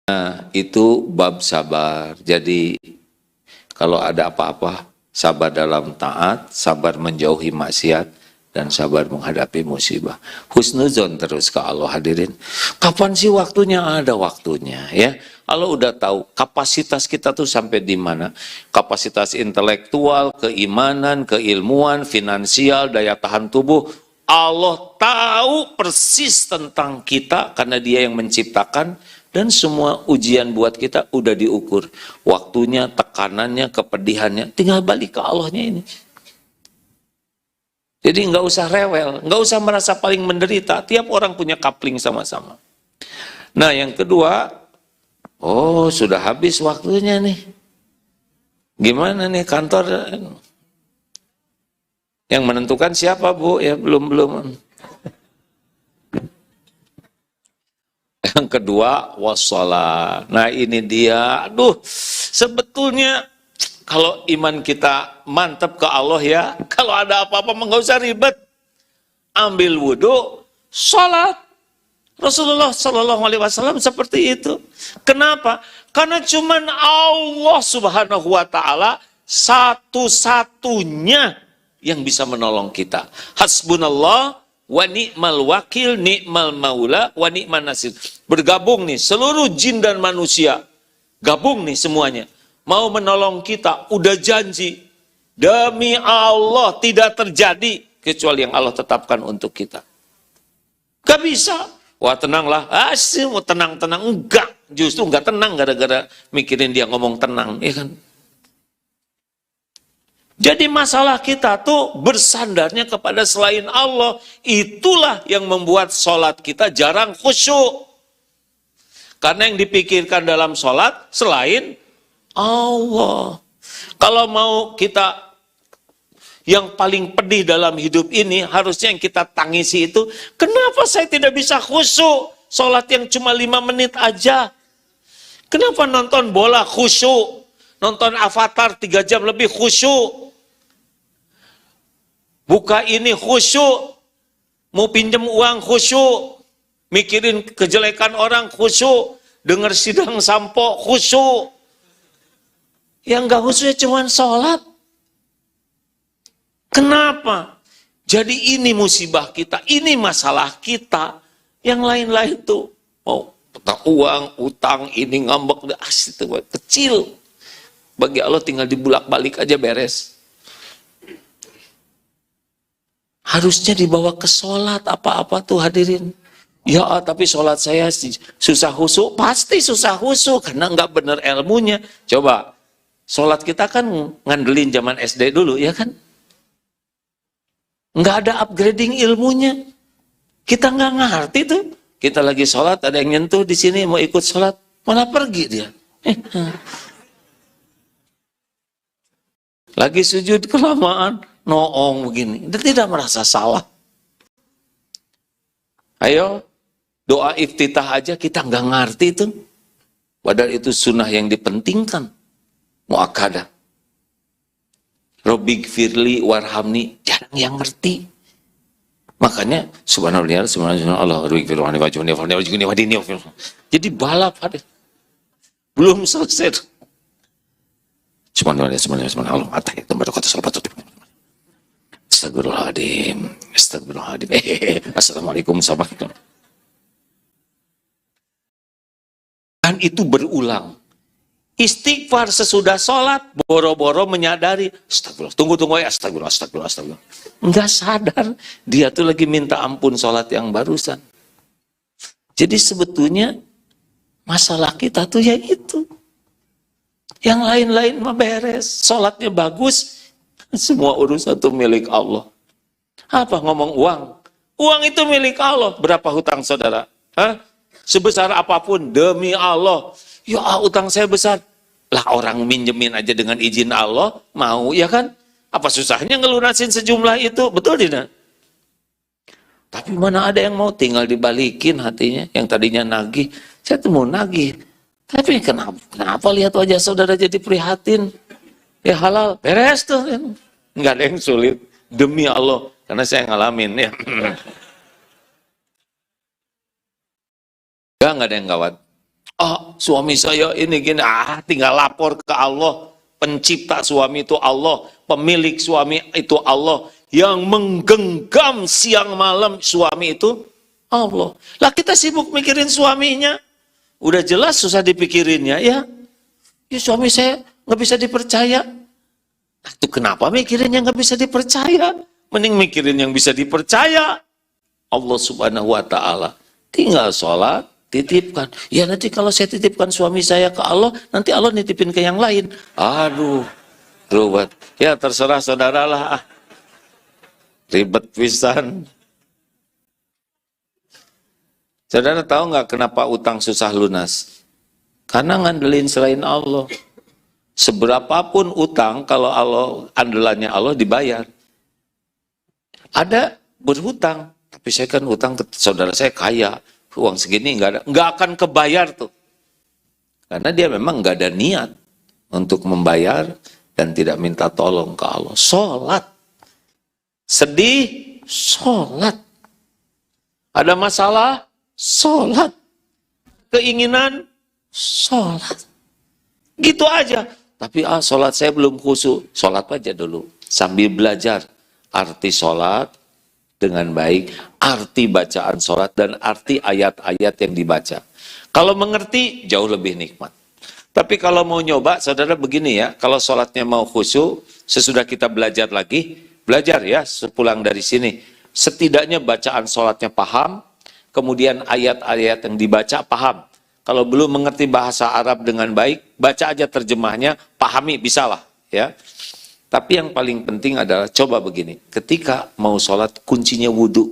Nah, itu bab sabar. Jadi kalau ada apa-apa, sabar dalam taat, sabar menjauhi maksiat, dan sabar menghadapi musibah. Husnuzon terus ke Allah hadirin. Kapan sih waktunya? Ada waktunya ya. Allah udah tahu kapasitas kita tuh sampai di mana. Kapasitas intelektual, keimanan, keilmuan, finansial, daya tahan tubuh. Allah tahu persis tentang kita karena Dia yang menciptakan. Dan semua ujian buat kita udah diukur. Waktunya, tekanannya, kepedihannya. Tinggal balik ke Allahnya ini. Jadi nggak usah rewel, nggak usah merasa paling menderita. Tiap orang punya coupling sama-sama. Nah yang kedua, sudah habis waktunya nih. Gimana nih kantor? Yang menentukan siapa Bu? Ya belum. Yang kedua, wassalat. Nah ini dia, sebetulnya kalau iman kita mantap ke Allah ya, kalau ada apa-apa nggak usah ribet. Ambil wudhu, sholat. Rasulullah SAW seperti itu. Kenapa? Karena cuman Allah Subhanahu wa Ta'ala satu-satunya yang bisa menolong kita. Hasbunallah wa ni'mal wakil, ni'mal maula, wa ni'man nasir. Bergabung nih, seluruh jin dan manusia. Gabung nih semuanya. Mau menolong kita, udah janji. Demi Allah tidak terjadi kecuali yang Allah tetapkan untuk kita. Gak bisa. Wah tenanglah, asih mau tenang-tenang. Enggak, justru enggak tenang gara-gara mikirin dia ngomong tenang. Ya kan? Jadi masalah kita tuh bersandarnya kepada selain Allah. Itulah yang membuat sholat kita jarang khusyuk. Karena yang dipikirkan dalam sholat selain Allah. Kalau mau kita yang paling pedih dalam hidup ini, harusnya yang kita tangisi itu, kenapa saya tidak bisa khusyuk? Sholat yang cuma 5 menit aja. Kenapa nonton bola khusyuk? Nonton Avatar 3 jam lebih khusyuk? Buka ini khusyuk, mau pinjem uang khusyuk, mikirin kejelekan orang khusyuk, dengar sidang sampo khusyuk. Yang gak khusyuknya cuma sholat. Kenapa? Jadi ini musibah kita, ini masalah kita. Yang lain-lain tuh, mau uang, utang, ini ngambek, asik itu kecil. Bagi Allah tinggal dibulak-balik aja beres. Harusnya dibawa ke sholat apa-apa tuh hadirin. Ya tapi sholat saya susah khusyuk. Pasti susah khusyuk karena nggak benar ilmunya. Coba, sholat kita kan ngandelin zaman SD dulu ya kan. Nggak ada upgrading ilmunya. Kita nggak ngerti tuh. Kita lagi sholat, ada yang nyentuh di sini mau ikut sholat. Malah pergi dia. Lagi sujud kelamaan. Noong begini, dia tidak merasa salah. Ayo, doa iftitah aja kita nggak ngerti itu. Padahal itu sunnah yang dipentingkan. Muakkadah. Robbi gfirli warhamni, jarang yang ngerti. Makanya, subhanallah, subhanallah, Robbi gfirli warhamni, wajuni. Jadi balap ada. Belum selesai. Subhanallah, subhanallah, atai, tempat kata salat. Astagfirullahaladzim, astagfirullahaladzim. Assalamualaikum warahmatullahi wabarakatuh. Dan itu berulang. Istighfar sesudah sholat, boro-boro menyadari, astagfirullah, tunggu ya, astagfirullah. Enggak sadar, dia tuh lagi minta ampun sholat yang barusan. Jadi sebetulnya, masalah kita tuh ya itu. Yang lain-lain mah beres, sholatnya bagus, semua urusan itu milik Allah. Apa ngomong uang? Uang itu milik Allah. Berapa hutang saudara? Hah? Sebesar apapun demi Allah. Ya utang saya besar. Lah orang minjemin aja dengan izin Allah, mau ya kan? Apa susahnya ngelunasin sejumlah itu? Betul tidak? Tapi mana ada yang mau, tinggal dibalikin hatinya. Yang tadinya nagih, saya tuh mau nagih. Tapi kenapa lihat wajah saudara jadi prihatin? Ya halal, beres tuh. Nggak ada yang sulit. Demi Allah. Karena saya ngalamin ya. Nggak ada yang gawat. Suami saya ini gini. Tinggal lapor ke Allah. Pencipta suami itu Allah. Pemilik suami itu Allah. Yang menggenggam siang malam suami itu Allah. Lah kita sibuk mikirin suaminya. Udah jelas susah dipikirinnya ya. Ya suami saya nggak bisa dipercaya. Itu kenapa mikirin yang nggak bisa dipercaya? Mending mikirin yang bisa dipercaya. Allah subhanahu wa ta'ala. Tinggal sholat, titipkan. Ya nanti kalau saya titipkan suami saya ke Allah, nanti Allah nitipin ke yang lain. Aduh, ruwet. Ya terserah saudara lah. Ribet pisan. Saudara tahu nggak kenapa utang susah lunas? Karena ngandelin selain Allah. Seberapapun utang, kalau Allah andalannya Allah dibayar. Ada berhutang, tapi saya kan utang ke saudara saya kaya, uang segini nggak akan kebayar tuh. Karena dia memang nggak ada niat untuk membayar dan tidak minta tolong ke Allah. Sholat, sedih, sholat. Ada masalah, sholat. Keinginan, sholat. Gitu aja. Tapi sholat saya belum khusyuk. Sholat aja dulu. Sambil belajar arti sholat, dengan baik arti bacaan sholat dan arti ayat-ayat yang dibaca. Kalau mengerti, jauh lebih nikmat. Tapi kalau mau nyoba, saudara begini ya, kalau sholatnya mau khusyuk, sesudah kita belajar lagi, belajar ya, sepulang dari sini. Setidaknya bacaan sholatnya paham, kemudian ayat-ayat yang dibaca paham. Kalau belum mengerti bahasa Arab dengan baik, baca aja terjemahnya, pahami, bisalah ya. Tapi yang paling penting adalah coba begini, ketika mau sholat kuncinya wudhu.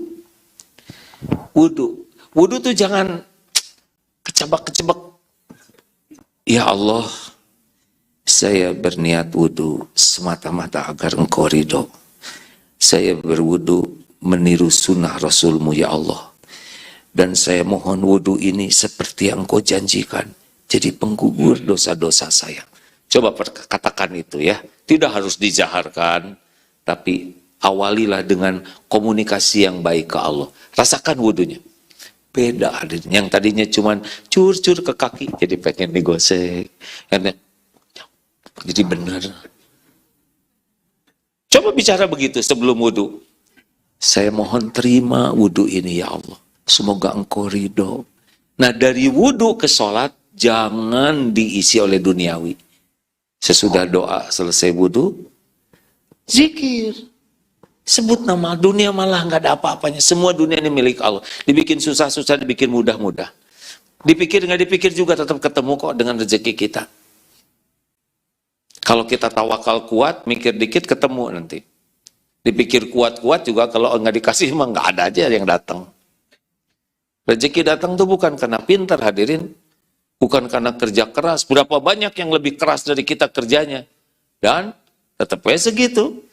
Wudhu tuh jangan kecebak-kecebak. Ya Allah, saya berniat wudhu semata-mata agar Engkau ridho. Saya berwudhu meniru sunnah Rasulmu ya Allah. Dan saya mohon wudhu ini seperti yang Engkau janjikan, jadi penggugur dosa-dosa saya. Coba katakan itu ya. Tidak harus dijaharkan, tapi awalilah dengan komunikasi yang baik ke Allah. Rasakan wudhunya. Beda, yang tadinya cuman cur-cur ke kaki, jadi pengen digosek. Jadi benar. Coba bicara begitu sebelum wudhu. Saya mohon terima wudhu ini ya Allah. Semoga Engkau ridho. Nah dari wudhu ke sholat, jangan diisi oleh duniawi. Sesudah doa selesai wudhu, zikir. Sebut nama, dunia malah nggak ada apa-apanya. Semua dunia ini milik Allah. Dibikin susah-susah, dibikin mudah-mudah. Dipikir nggak dipikir juga tetap ketemu kok dengan rezeki kita. Kalau kita tawakal kuat, mikir dikit ketemu nanti. Dipikir kuat-kuat juga kalau nggak dikasih mah nggak ada aja yang datang. Rezeki datang tuh bukan karena pintar hadirin. Bukan karena kerja keras. Berapa banyak yang lebih keras dari kita kerjanya. Dan tetap aja segitu.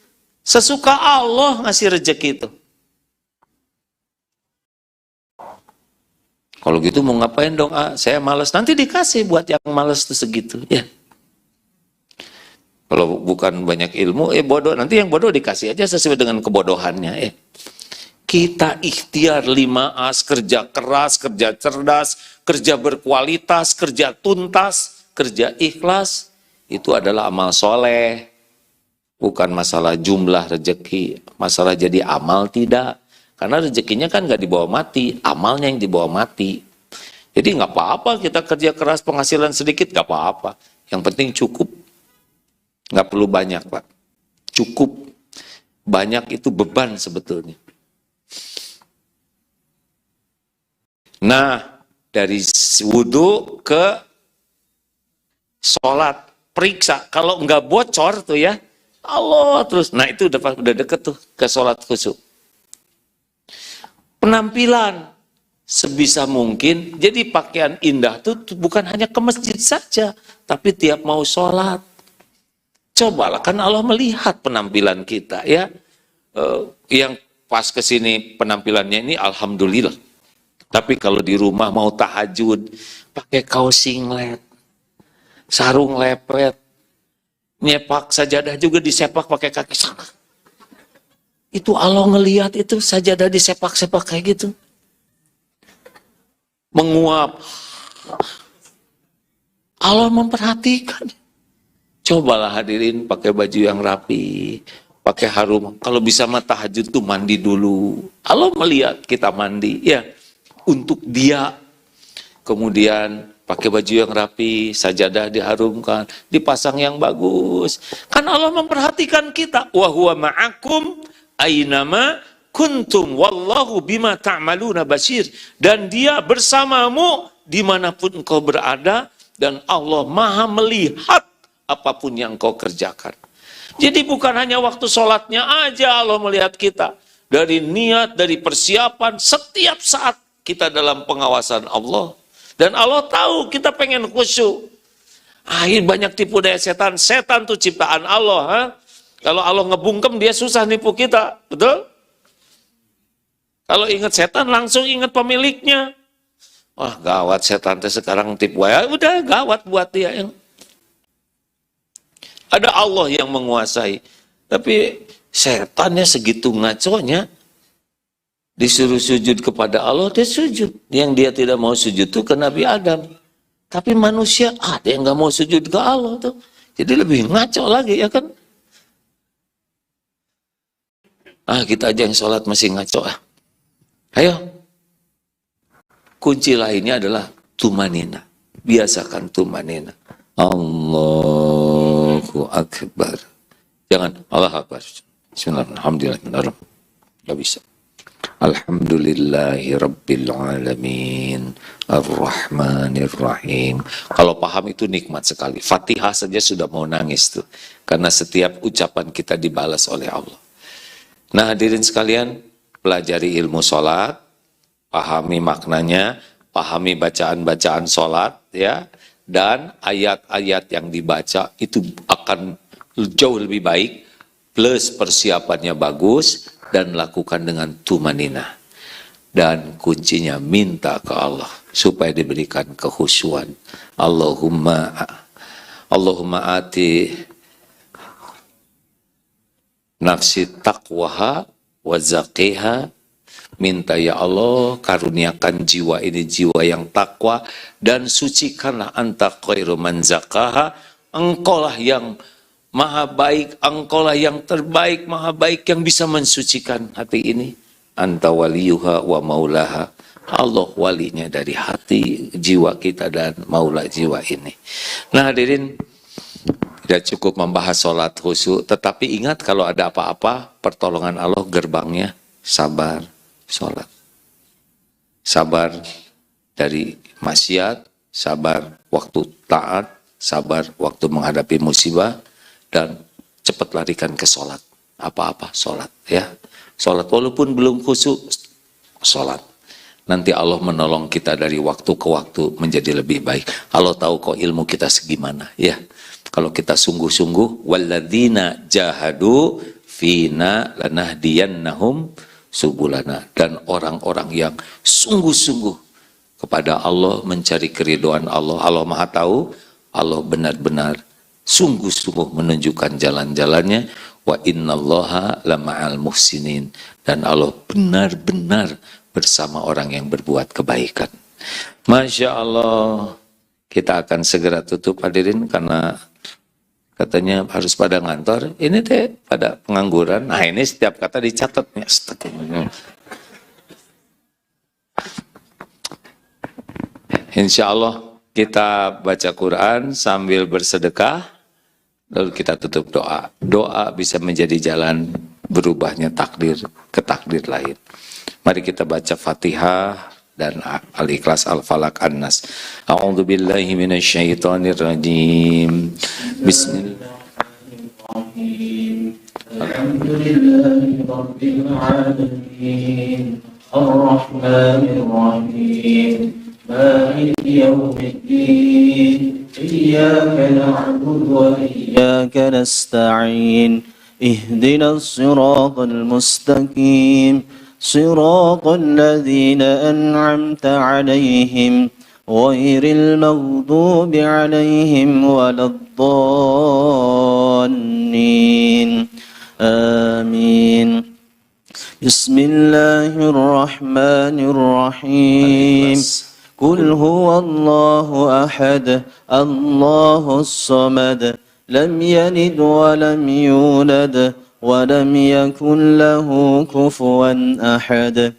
Sesuka Allah ngasih rezeki itu. Kalau gitu mau ngapain dong? Saya malas. Nanti dikasih buat yang malas tuh segitu. Ya. Kalau bukan banyak ilmu, bodoh. Nanti yang bodoh dikasih aja sesuai dengan kebodohannya. Kita ikhtiar 5As, kerja keras, kerja cerdas, kerja berkualitas, kerja tuntas, kerja ikhlas. Itu adalah amal soleh. Bukan masalah jumlah rezeki, masalah jadi amal tidak. Karena rezekinya kan nggak dibawa mati, amalnya yang dibawa mati. Jadi nggak apa-apa kita kerja keras penghasilan sedikit, nggak apa-apa. Yang penting cukup. Nggak perlu banyak Pak. Cukup. Banyak itu beban sebetulnya. Nah, dari wudhu ke sholat, periksa. Kalau nggak bocor tuh ya, Allah terus. Nah itu udah deket tuh ke sholat khusyuk. Penampilan sebisa mungkin. Jadi pakaian indah tuh bukan hanya ke masjid saja, tapi tiap mau sholat. Cobalah, kan Allah melihat penampilan kita ya. Yang pas kesini penampilannya ini alhamdulillah. Tapi kalau di rumah mau tahajud, pakai kaos singlet, sarung lepet, nyepak sajadah juga disepak pakai kaki sana. Itu Allah ngelihat itu sajadah disepak-sepak kayak gitu. Menguap. Allah memperhatikan. Cobalah hadirin pakai baju yang rapi, pakai harum. Kalau bisa mah tahajud tuh mandi dulu. Allah melihat kita mandi, ya. Untuk dia, kemudian pakai baju yang rapi, sajadah diharumkan, dipasang yang bagus. Kan Allah memperhatikan kita. Wa huwa ma'akum aynama kuntum wallahu bima ta'maluna basir. Dan dia bersamamu dimanapun engkau berada, dan Allah maha melihat apapun yang engkau kerjakan. Jadi bukan hanya waktu sholatnya aja Allah melihat kita. Dari niat, dari persiapan, setiap saat kita dalam pengawasan Allah. Dan Allah tahu kita pengen khusyuk. Banyak tipu daya setan. Setan tuh ciptaan Allah. Ha? Kalau Allah ngebungkem dia susah nipu kita. Betul? Kalau ingat setan langsung ingat pemiliknya. Wah gawat setan teh sekarang tipu. Ya udah gawat buat dia. Ada Allah yang menguasai. Tapi setannya segitu ngaconya. Disuruh sujud kepada Allah, dia sujud. Yang dia tidak mau sujud itu ke Nabi Adam. Tapi manusia ada yang nggak mau sujud ke Allah tuh. Jadi lebih ngaco lagi ya kan. Kita aja yang sholat masih ngaco Ayo. Kunci lainnya adalah tumanina. Biasakan tumanina. Allahu Akbar. Jangan Allah Akbar. Bismillahirrahmanirrahim. Gak bisa. Alhamdulillahi Rabbil Alamin Ar-Rahmanir-Rahim. Kalau paham itu nikmat sekali. Fatihah saja sudah mau nangis tuh. Karena setiap ucapan kita dibalas oleh Allah. Nah hadirin sekalian, pelajari ilmu sholat, pahami maknanya, pahami bacaan-bacaan sholat, ya, dan ayat-ayat yang dibaca itu akan jauh lebih baik, plus persiapannya bagus, dan lakukan dengan tumanina. Dan kuncinya minta ke Allah, supaya diberikan kekhusyuan. Allahumma ati nafsi taqwaha wa zaqiha. Minta ya Allah karuniakan jiwa ini jiwa yang takwa dan sucikanlah anta khairu man zakaha. Engkaulah yang maha baik, engkaulah yang terbaik, maha baik yang bisa mensucikan hati ini. Anta waliyuha wa maulaha. Allah walinya dari hati jiwa kita dan maula jiwa ini. Nah hadirin, tidak cukup membahas sholat khusyuk, tetapi ingat kalau ada apa-apa, pertolongan Allah gerbangnya sabar, sholat. Sabar dari maksiat, sabar waktu taat, sabar waktu menghadapi musibah, dan cepat larikan ke sholat. Apa-apa, sholat. Ya. Sholat walaupun belum khusyuk, sholat. Nanti Allah menolong kita dari waktu ke waktu menjadi lebih baik. Allah tahu kok ilmu kita segimana. Ya. Kalau kita sungguh-sungguh, walladzina jahadu fina lanahdiyannahum subulana. Dan orang-orang yang sungguh-sungguh kepada Allah mencari keridhaan Allah. Allah Maha tahu, Allah benar-benar sungguh-sungguh menunjukkan jalan-jalannya. Wa innallaha lama'al muhsinin. Dan Allah benar-benar bersama orang yang berbuat kebaikan. Masya Allah. Kita akan segera tutup hadirin karena katanya harus pada ngantor. Ini teh pada pengangguran. Nah ini setiap kata dicatat. Insya Allah kita baca Quran sambil bersedekah. Lalu kita tutup doa. Doa bisa menjadi jalan berubahnya takdir ke takdir lain. Mari kita baca Fatihah dan Al-Ikhlas, Al-Falaq, An-Nas. A'udzu billahi minasyaitonir rajim. Bismillahirrahmanirrahim. Alhamdulillahi rabbil alamin. Ar-Rahmanir Rahim. Maliki yaumiddin. Iyyaka na'budu wa iyyaka nasta'in. Ihdinas siratal mustaqim. صراط الذين أنعمت عليهم غير المغضوب عليهم ولا الضالين آمين بسم الله الرحمن الرحيم قل هو الله أحد الله الصمد لم يلد ولم يولد ولم يكن له كفوا أحد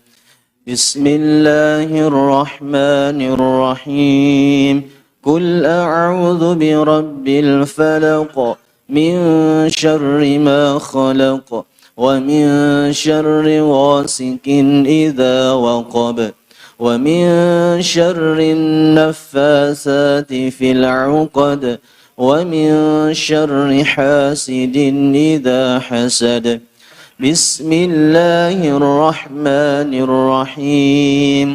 بسم الله الرحمن الرحيم قل أعوذ برب الفلق من شر ما خلق ومن شر غاسق إذا وقب ومن شر النفاثات في العقد ومن شر حاسد إذا حسد بسم الله الرحمن الرحيم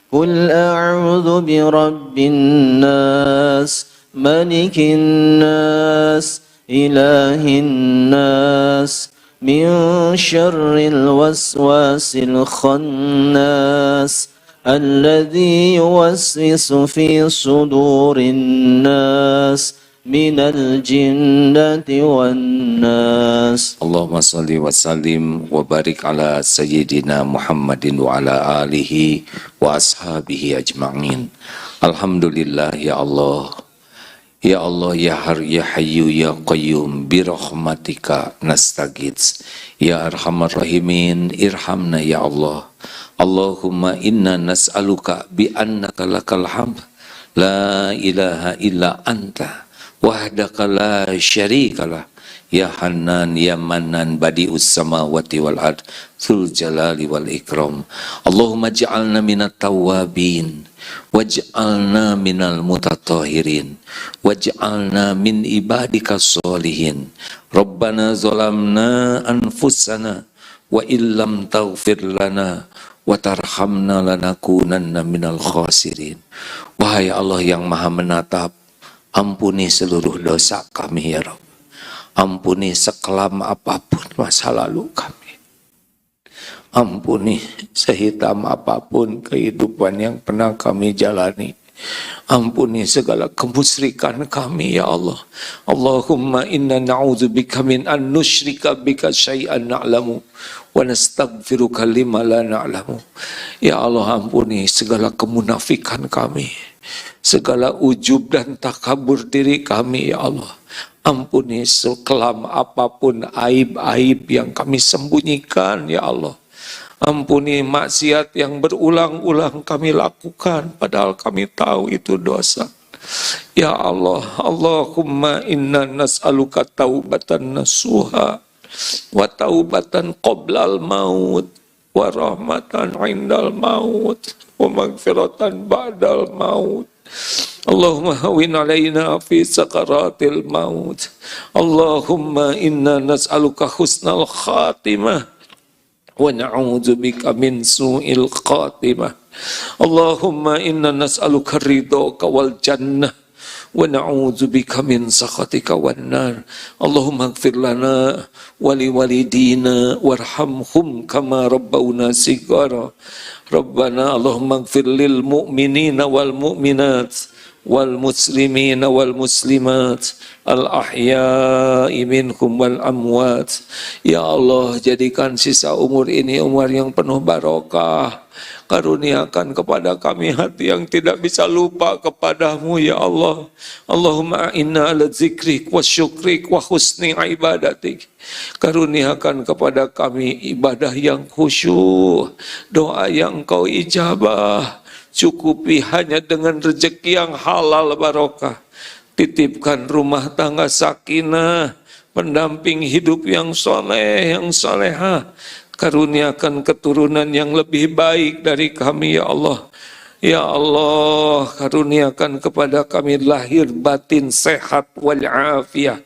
قل أعوذ برب الناس ملك الناس إله الناس من شر الوسواس الخناس الذي يوسوس في صدور الناس من الجنة والناس اللهم صل وسلم وبارك على سيدنا محمد وعلى آله وأصحابه أجمعين. Alhamdulillah ya Allah, Ya Allah, ya Har, ya Hayyu, ya Qayyum, birahmatika nastaghits. Ya Arhamar Rahimin, irhamna ya Allah. Allahumma inna nas'aluka bi annaka lakal hamd, la ilaha illa anta, wahdaka la syarikalah, ya Hannan, ya Mannan, badi'us samawati wal ard, dzul jalali wal ikram. Allahumma ja'alna minat tawwabin, waj'alna minal mutatahhirin, waj'alna min ibadika sholihin. Rabbana zalamna anfusana wa illam taghfir lana wa tarhamna lanakunanna minal khasirin. Wahai Allah yang maha menatap, ampuni seluruh dosa kami ya Rabb. Ampuni sekelam apapun masa lalu kami. Ampuni sehitam apapun kehidupan yang pernah kami jalani. Ampuni segala kemusyrikan kami ya Allah. Allahumma inna na'udzubika min an nusyrika bika syai'an na'lamu wa nastaghfiruka lima la na'lamu. Ya Allah, ampuni segala kemunafikan kami, segala ujub dan takabur diri kami ya Allah. Ampuni sekelam apapun aib-aib yang kami sembunyikan ya Allah. Ampuni maksiat yang berulang-ulang kami lakukan padahal kami tahu itu dosa. Ya Allah, Allahumma inna nas'aluka taubatan nasuha wa taubatan qoblal maut wa rahmatan indal maut wa magfiratan ba'dal maut. Allahumma hawin alaina fi sakaratil maut. Allahumma inna nas'aluka husnal khatimah wa na'udzubika min su'il khatimah. Allahumma inna nas'aluka ridhaka wal jannah wa na'udzubika min sakhatika wan nar. Allahumma ighfir lana wa liwalidina warhamhum kama rabbawna shighara. Rabbana Allahumma ighfir lil mu'minina wal mu'minat wal muslimina wal muslimat al ahya'i minhum wal amwat. Ya Allah, jadikan sisa umur ini umur yang penuh barokah. Karuniakan kepada kami hati yang tidak bisa lupa kepadamu ya Allah. Allahumma inna ala zikrik wa syukrik wa husni ibadatik. Karuniakan kepada kami ibadah yang khusyuk, doa yang kau ijabah. Cukupi hanya dengan rezeki yang halal barokah. Titipkan rumah tangga sakinah, pendamping hidup yang soleh, yang salehah. Karuniakan keturunan yang lebih baik dari kami ya Allah. Ya Allah, karuniakan kepada kami lahir batin sehat wal afiyah.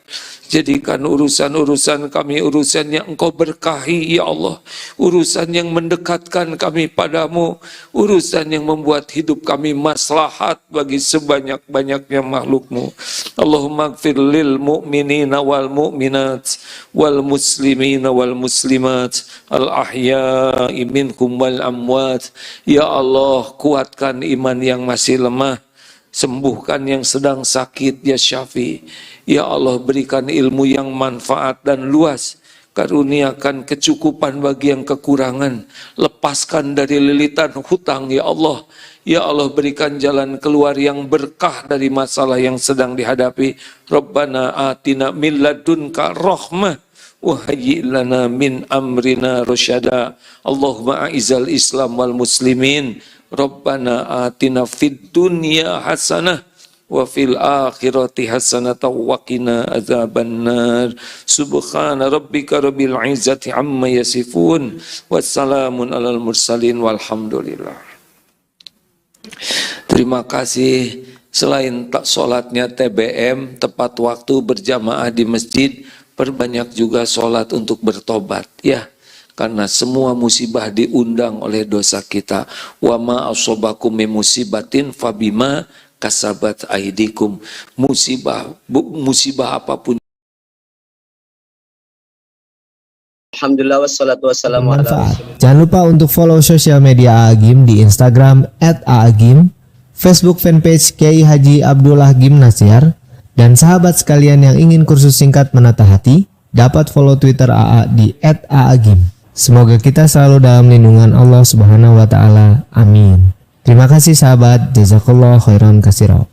Jadikan urusan-urusan kami urusan yang Engkau berkahi ya Allah. Urusan yang mendekatkan kami padamu. Urusan yang membuat hidup kami maslahat bagi sebanyak-banyaknya makhlukmu. Allahumma ighfir lil mu'minina wal mu'minat wal muslimina wal muslimat al ahya'i minhum wal amwat. Ya Allah, kuatkan iman yang masih lemah. Sembuhkan yang sedang sakit ya Syafi. Ya Allah, berikan ilmu yang manfaat dan luas. Karuniakan kecukupan bagi yang kekurangan. Lepaskan dari lilitan hutang ya Allah. Ya Allah, berikan jalan keluar yang berkah dari masalah yang sedang dihadapi. Rabbana atina min ladunka rahmah wa hayyi' lana min amrina rasyada. Allahumma a'izal Islam wal muslimin. Rabbana atina fid dunya hasanah wa fil akhirati hasanatan wa qina adzabannar. Subhana rabbika rabbil izzati amma yasifun wassalamun alal mursalin walhamdulillah. Terima kasih. Selain sholatnya TBM tepat waktu berjamaah di masjid, perbanyak juga sholat untuk bertobat ya. Karena semua musibah diundang oleh dosa kita. Wa ma asobakum min musibatin fabima kasabat aidikum. Musibah apapun. Alhamdulillah wassalatu wassalamu ala Rasulillah. Jangan lupa untuk follow sosial media Aagim di Instagram @aagim, Facebook fanpage Kiai Haji Abdullah Gimnasiar, dan sahabat sekalian yang ingin kursus singkat menata hati dapat follow Twitter AA di @aagim. Semoga kita selalu dalam lindungan Allah Subhanahu wa taala. Amin. Terima kasih sahabat. Jazakallahu khairan katsiran.